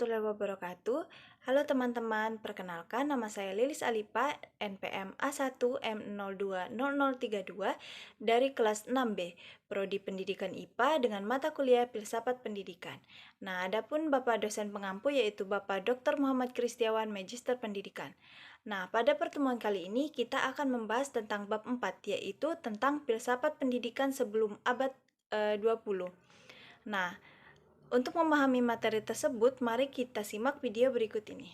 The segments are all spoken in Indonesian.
warahmatullahi wabarakatuh. Halo teman-teman, perkenalkan nama saya Lilis Alipa, NPM A1M020032 dari kelas 6B, Prodi Pendidikan IPA dengan mata kuliah Filsafat Pendidikan. Nah, adapun Bapak dosen pengampu yaitu Bapak Dr. Muhammad Kristiawan, Magister Pendidikan. Nah, pada pertemuan kali ini kita akan membahas tentang bab 4, yaitu tentang filsafat pendidikan sebelum abad 20. Nah, untuk memahami materi tersebut, mari kita simak video berikut ini.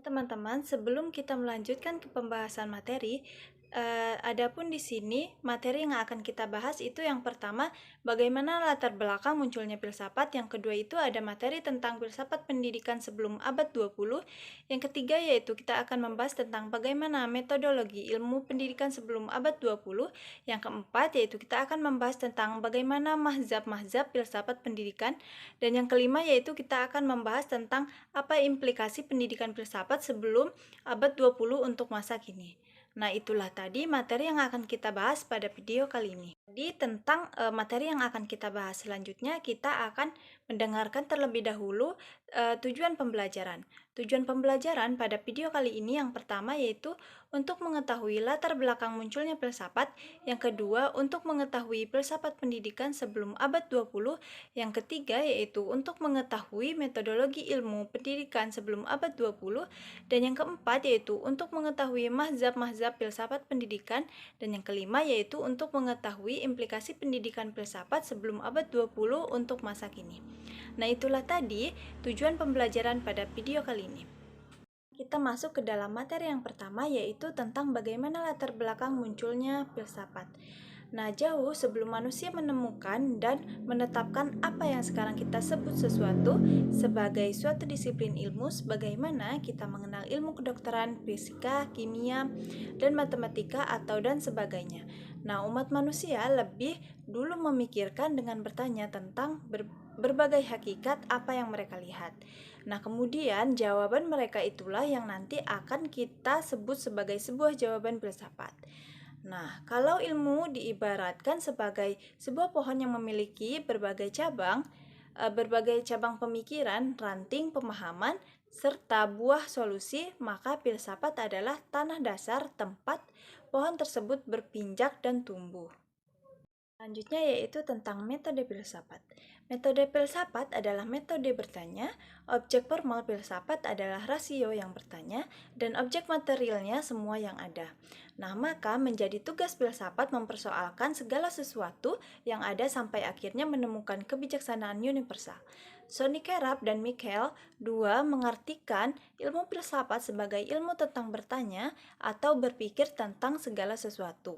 Teman-teman, sebelum kita melanjutkan ke pembahasan materi, adapun di sini materi yang akan kita bahas itu yang pertama, bagaimana latar belakang munculnya filsafat, yang kedua itu ada materi tentang filsafat pendidikan sebelum abad 20, yang ketiga yaitu kita akan membahas tentang bagaimana metodologi ilmu pendidikan sebelum abad 20, yang keempat yaitu kita akan membahas tentang bagaimana mazhab-mazhab filsafat pendidikan, dan yang kelima yaitu kita akan membahas tentang apa implikasi pendidikan filsafat sebelum abad 20 untuk masa kini. Nah, itulah tadi materi yang akan kita bahas pada video kali ini. Jadi, tentang materi yang akan kita bahas selanjutnya, kita akan mendengarkan terlebih dahulu tujuan pembelajaran. Tujuan pembelajaran pada video kali ini yang pertama yaitu untuk mengetahui latar belakang munculnya filsafat, yang kedua untuk mengetahui filsafat pendidikan sebelum abad 20, yang ketiga yaitu untuk mengetahui metodologi ilmu pendidikan sebelum abad 20, dan yang keempat yaitu untuk mengetahui mazhab-mazhab filsafat pendidikan, dan yang kelima yaitu untuk mengetahui implikasi pendidikan filsafat sebelum abad 20 untuk masa kini. Nah, itulah tadi tujuan pembelajaran pada video kali ini. Kita masuk ke dalam materi yang pertama yaitu tentang bagaimana latar belakang munculnya filsafat. Nah, jauh sebelum manusia menemukan dan menetapkan apa yang sekarang kita sebut sesuatu sebagai suatu disiplin ilmu, sebagaimana kita mengenal ilmu kedokteran, fisika, kimia, dan matematika atau dan sebagainya. Nah, umat manusia lebih dulu memikirkan dengan bertanya tentang berbagai hakikat apa yang mereka lihat. Nah, kemudian jawaban mereka itulah yang nanti akan kita sebut sebagai sebuah jawaban filsafat. Nah, kalau ilmu diibaratkan sebagai sebuah pohon yang memiliki berbagai cabang pemikiran, ranting pemahaman, serta buah solusi, maka filsafat adalah tanah dasar tempat pohon tersebut berpinjak dan tumbuh. Selanjutnya yaitu tentang metode filsafat. Metode filsafat adalah metode bertanya, objek formal filsafat adalah rasio yang bertanya, dan objek materialnya semua yang ada. Nah, maka menjadi tugas filsafat mempersoalkan segala sesuatu yang ada sampai akhirnya menemukan kebijaksanaan universal. Sonny Carab dan Michael dua mengartikan ilmu filsafat sebagai ilmu tentang bertanya atau berpikir tentang segala sesuatu,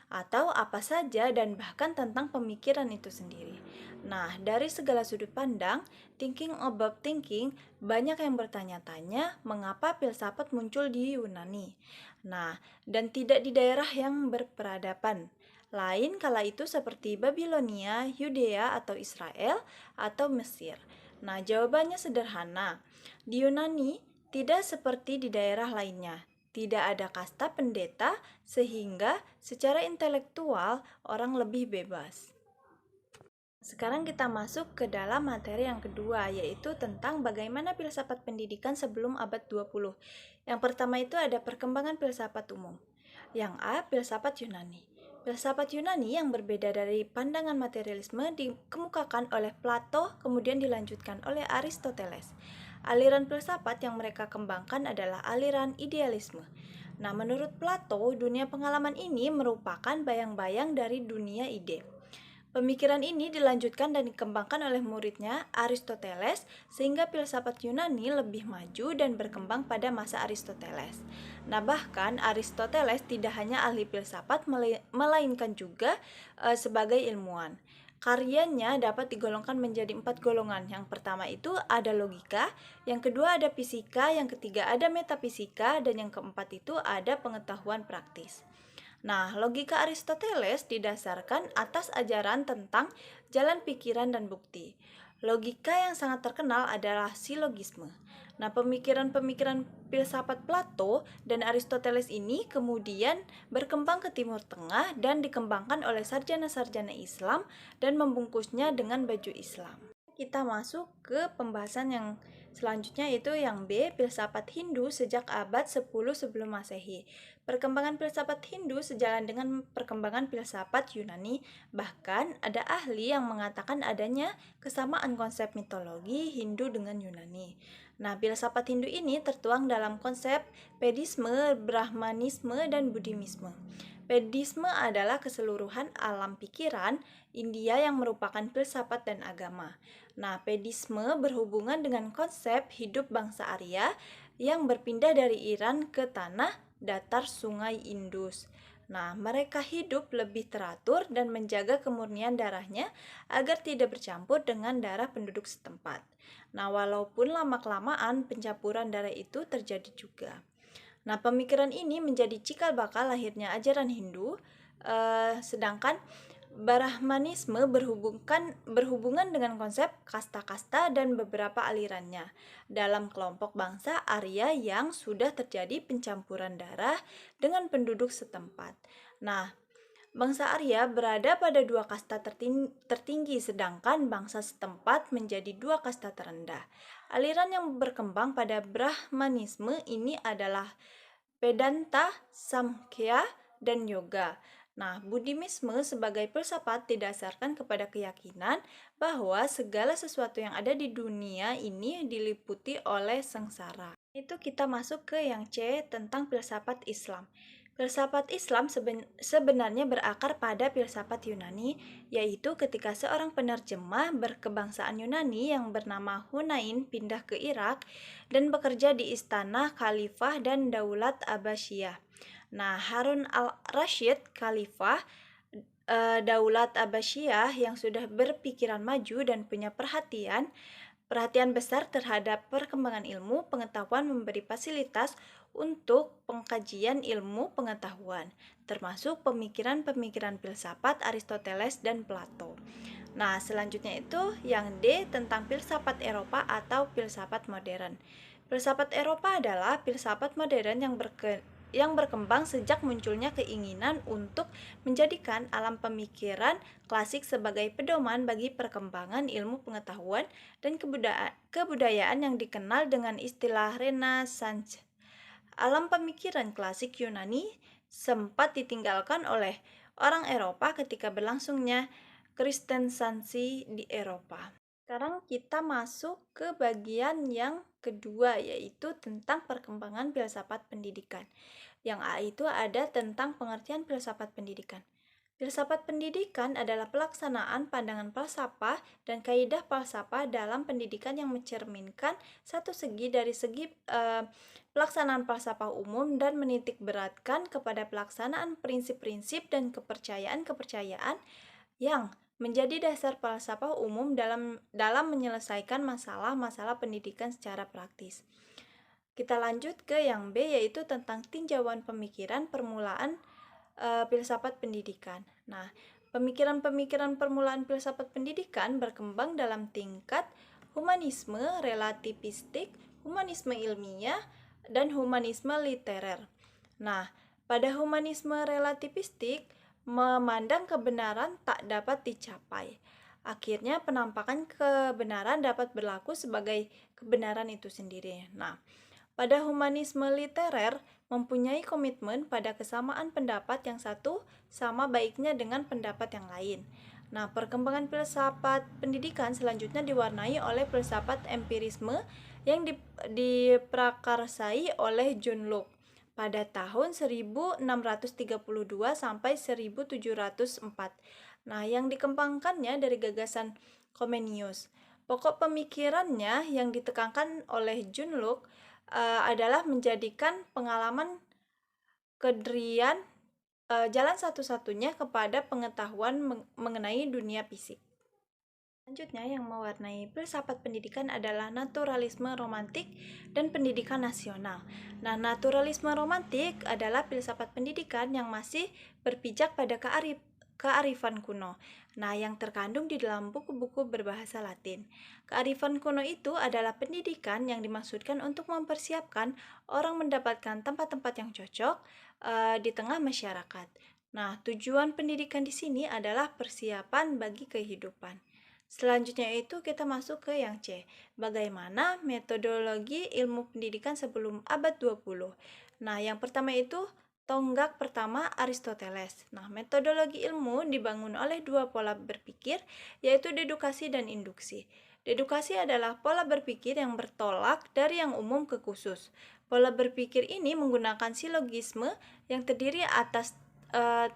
atau apa saja dan bahkan tentang pemikiran itu sendiri. Nah, dari segala sudut pandang, thinking about thinking, banyak yang bertanya-tanya mengapa filsafat muncul di Yunani. Nah, dan tidak di daerah yang berperadaban lain kala itu seperti Babilonia, Yudea atau Israel, atau Mesir. Nah, jawabannya sederhana. Di Yunani tidak seperti di daerah lainnya. Tidak ada kasta pendeta, sehingga secara intelektual orang lebih bebas. Sekarang kita masuk ke dalam materi yang kedua, yaitu tentang bagaimana filsafat pendidikan sebelum abad 20. Yang pertama itu ada perkembangan filsafat umum. Yang A, filsafat Yunani. Filsafat Yunani yang berbeda dari pandangan materialisme dikemukakan oleh Plato, kemudian dilanjutkan oleh Aristoteles. Aliran filsafat yang mereka kembangkan adalah aliran idealisme. Nah, menurut Plato, dunia pengalaman ini merupakan bayang-bayang dari dunia ide. Pemikiran ini dilanjutkan dan dikembangkan oleh muridnya Aristoteles, sehingga filsafat Yunani lebih maju dan berkembang pada masa Aristoteles. Nah, bahkan Aristoteles tidak hanya ahli filsafat, melainkan juga sebagai ilmuwan. Karyanya dapat digolongkan menjadi 4 golongan. Yang pertama itu ada logika, yang kedua ada fisika, yang ketiga ada metafisika, dan yang keempat itu ada pengetahuan praktis. Nah, logika Aristoteles didasarkan atas ajaran tentang jalan pikiran dan bukti. Logika yang sangat terkenal adalah silogisme. Nah, pemikiran-pemikiran filsafat Plato dan Aristoteles ini kemudian berkembang ke Timur Tengah dan dikembangkan oleh sarjana-sarjana Islam dan membungkusnya dengan baju Islam. Kita masuk ke pembahasan yang Selanjutnya itu yang B, filsafat Hindu sejak abad 10 sebelum Masehi. Perkembangan filsafat Hindu sejalan dengan perkembangan filsafat Yunani, bahkan ada ahli yang mengatakan adanya kesamaan konsep mitologi Hindu dengan Yunani. Nah, filsafat Hindu ini tertuang dalam konsep Vedisme, Brahmanisme, dan Buddhisme. Vedisme adalah keseluruhan alam pikiran India yang merupakan filsafat dan agama. Nah, Vedisme berhubungan dengan konsep hidup bangsa Arya yang berpindah dari Iran ke tanah datar Sungai Indus. Nah, mereka hidup lebih teratur dan menjaga kemurnian darahnya agar tidak bercampur dengan darah penduduk setempat. Nah, walaupun lama-kelamaan pencampuran darah itu terjadi juga. Nah, pemikiran ini menjadi cikal bakal lahirnya ajaran Hindu, sedangkan Brahmanisme berhubungan dengan konsep kasta-kasta dan beberapa alirannya dalam kelompok bangsa Arya yang sudah terjadi pencampuran darah dengan penduduk setempat. Nah, bangsa Arya berada pada dua kasta tertinggi, sedangkan bangsa setempat menjadi dua kasta terendah. Aliran yang berkembang pada Brahmanisme ini adalah Vedanta, Samkhya, dan Yoga. Nah, Buddhisme sebagai filsafat didasarkan kepada keyakinan bahwa segala sesuatu yang ada di dunia ini diliputi oleh sengsara. Itu kita masuk ke yang C tentang filsafat Islam. Filsafat Islam sebenarnya berakar pada filsafat Yunani, yaitu ketika seorang penerjemah berkebangsaan Yunani yang bernama Hunain pindah ke Irak dan bekerja di istana Khalifah dan Daulat Abbasiyah. Nah, Harun al-Rashid Khalifah Daulat Abbasiyah yang sudah berpikiran maju dan punya perhatian besar terhadap perkembangan ilmu pengetahuan memberi fasilitas untuk pengkajian ilmu pengetahuan, termasuk pemikiran-pemikiran filsafat Aristoteles dan Plato. Nah, selanjutnya itu yang D tentang filsafat Eropa atau filsafat modern. Filsafat Eropa adalah filsafat modern yang berkembang sejak munculnya keinginan untuk menjadikan alam pemikiran klasik sebagai pedoman bagi perkembangan ilmu pengetahuan dan kebudayaan yang dikenal dengan istilah Renaissance. Alam pemikiran klasik Yunani sempat ditinggalkan oleh orang Eropa ketika berlangsungnya Kristenisasi di Eropa. Sekarang kita masuk ke bagian yang kedua, yaitu tentang perkembangan filsafat pendidikan. Yang A itu ada tentang pengertian filsafat pendidikan. Filsafat pendidikan adalah pelaksanaan pandangan falsafah dan kaidah falsafah dalam pendidikan yang mencerminkan satu segi dari segi pelaksanaan falsafah umum dan menitik beratkan kepada pelaksanaan prinsip-prinsip dan kepercayaan-kepercayaan yang menjadi dasar falsafah umum dalam menyelesaikan masalah-masalah pendidikan secara praktis. Kita lanjut ke yang B, yaitu tentang tinjauan pemikiran permulaan filsafat pendidikan. Nah, pemikiran-pemikiran permulaan filsafat pendidikan berkembang dalam tingkat humanisme relativistik, humanisme ilmiah, dan humanisme literer. Nah, pada humanisme relativistik, memandang kebenaran tak dapat dicapai. Akhirnya penampakan kebenaran dapat berlaku sebagai kebenaran itu sendiri. Nah, pada humanisme literer mempunyai komitmen pada kesamaan pendapat yang satu sama baiknya dengan pendapat yang lain. Nah, perkembangan filsafat pendidikan selanjutnya diwarnai oleh filsafat empirisme yang diprakarsai oleh John Locke pada tahun 1632 sampai 1704. Nah, yang dikembangkannya dari gagasan Comenius. Pokok pemikirannya yang ditekankan oleh John Locke adalah menjadikan pengalaman kedirian jalan satu-satunya kepada pengetahuan mengenai dunia fisik. Selanjutnya yang mewarnai filsafat pendidikan adalah naturalisme romantik dan pendidikan nasional. Nah, naturalisme romantik adalah filsafat pendidikan yang masih berpijak pada kearifan kuno. Nah, yang terkandung di dalam buku-buku berbahasa Latin. Kearifan kuno itu adalah pendidikan yang dimaksudkan untuk mempersiapkan orang mendapatkan tempat-tempat yang cocok di tengah masyarakat. Nah, tujuan pendidikan di sini adalah persiapan bagi kehidupan. Selanjutnya itu kita masuk ke yang C. Bagaimana metodologi ilmu pendidikan sebelum abad 20? Nah, yang pertama itu tonggak pertama Aristoteles. Nah, metodologi ilmu dibangun oleh dua pola berpikir, yaitu dedukasi dan induksi. Dedukasi adalah pola berpikir yang bertolak dari yang umum ke khusus. Pola berpikir ini menggunakan silogisme yang terdiri atas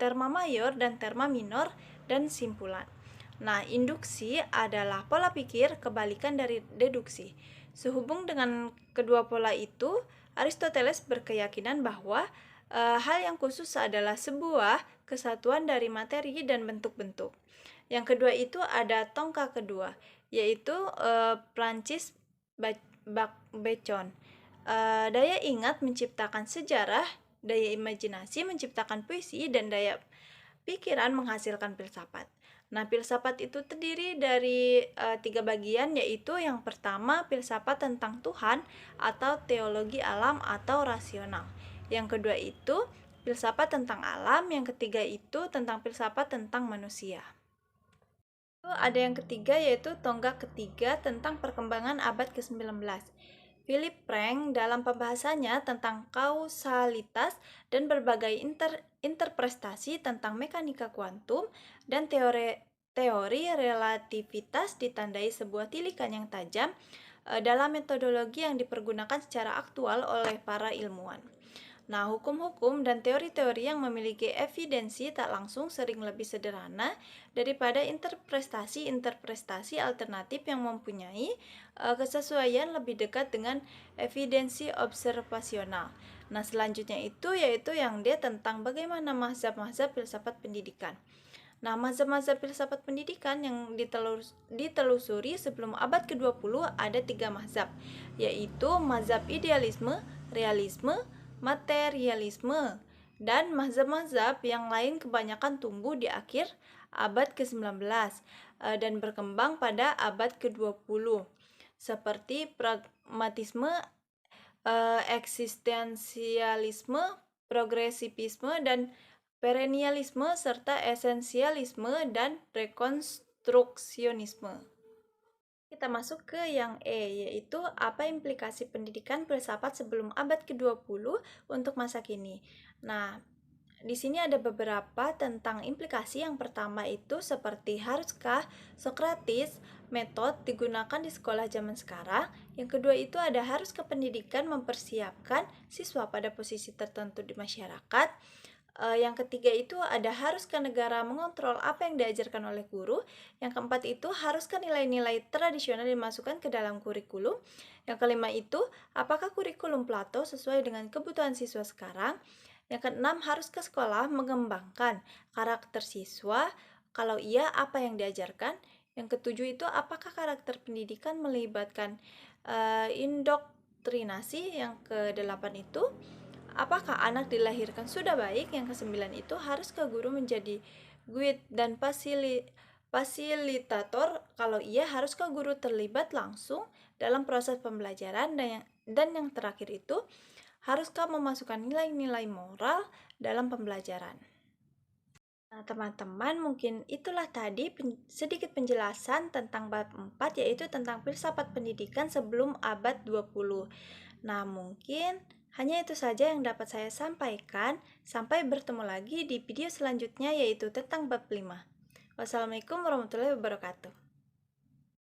terma mayor dan terma minor dan simpulan. Nah, induksi adalah pola pikir kebalikan dari deduksi. Sehubung dengan kedua pola itu, Aristoteles berkeyakinan bahwa hal yang khusus adalah sebuah kesatuan dari materi dan bentuk-bentuk. Yang kedua itu ada tongkat kedua, yaitu Francis Bacon. Daya ingat menciptakan sejarah, daya imajinasi menciptakan puisi, dan daya pikiran menghasilkan filsafat. Nah, filsafat itu terdiri dari 3 bagian, yaitu yang pertama filsafat tentang Tuhan atau teologi alam atau rasional. Yang kedua itu filsafat tentang alam, yang ketiga itu tentang filsafat tentang manusia. Ada yang ketiga yaitu tonggak ketiga tentang perkembangan abad ke-19. Philip Frank dalam pembahasannya tentang kausalitas dan berbagai interpretasi tentang mekanika kuantum dan teori relativitas ditandai sebuah tilikan yang tajam dalam metodologi yang dipergunakan secara aktual oleh para ilmuwan. Nah, hukum-hukum dan teori-teori yang memiliki evidensi tak langsung sering lebih sederhana daripada interpretasi alternatif yang mempunyai kesesuaian lebih dekat dengan evidensi observasional. Nah, selanjutnya itu yaitu yang D tentang bagaimana mazhab-mazhab filsafat pendidikan. Nah, mazhab-mazhab filsafat pendidikan yang ditelusuri sebelum abad ke-20 ada 3 mazhab, yaitu mazhab idealisme, realisme, materialisme, dan mazhab-mazhab yang lain kebanyakan tumbuh di akhir abad ke-19 dan berkembang pada abad ke-20 seperti pragmatisme, eksistensialisme, progresivisme, dan perennialisme, serta esensialisme dan rekonstruksionisme. Kita masuk ke yang E, yaitu apa implikasi pendidikan filsafat sebelum abad ke-20 untuk masa kini. Nah, di sini ada beberapa tentang implikasi. Yang pertama itu seperti haruskah Sokrates metode digunakan di sekolah zaman sekarang. Yang kedua itu ada haruskah pendidikan mempersiapkan siswa pada posisi tertentu di masyarakat. Yang ketiga itu ada haruskah negara mengontrol apa yang diajarkan oleh guru. Yang keempat itu haruskah nilai-nilai tradisional dimasukkan ke dalam kurikulum. Yang kelima itu apakah kurikulum Plato sesuai dengan kebutuhan siswa sekarang. Yang keenam, haruskah sekolah mengembangkan karakter siswa? Kalau iya, apa yang diajarkan? Yang ketujuh itu apakah karakter pendidikan melibatkan indoktrinasi? Yang kedelapan itu apakah anak dilahirkan sudah baik? Yang kesembilan itu haruskah guru menjadi guide dan fasilitator? Kalau iya, haruskah guru terlibat langsung dalam proses pembelajaran? Dan yang terakhir itu haruskah memasukkan nilai-nilai moral dalam pembelajaran? Nah, teman-teman, mungkin itulah tadi sedikit penjelasan tentang bab 4, yaitu tentang filsafat pendidikan sebelum abad 20. Nah, mungkin hanya itu saja yang dapat saya sampaikan. Sampai bertemu lagi di video selanjutnya, yaitu tentang bab 5. Wassalamualaikum warahmatullahi wabarakatuh.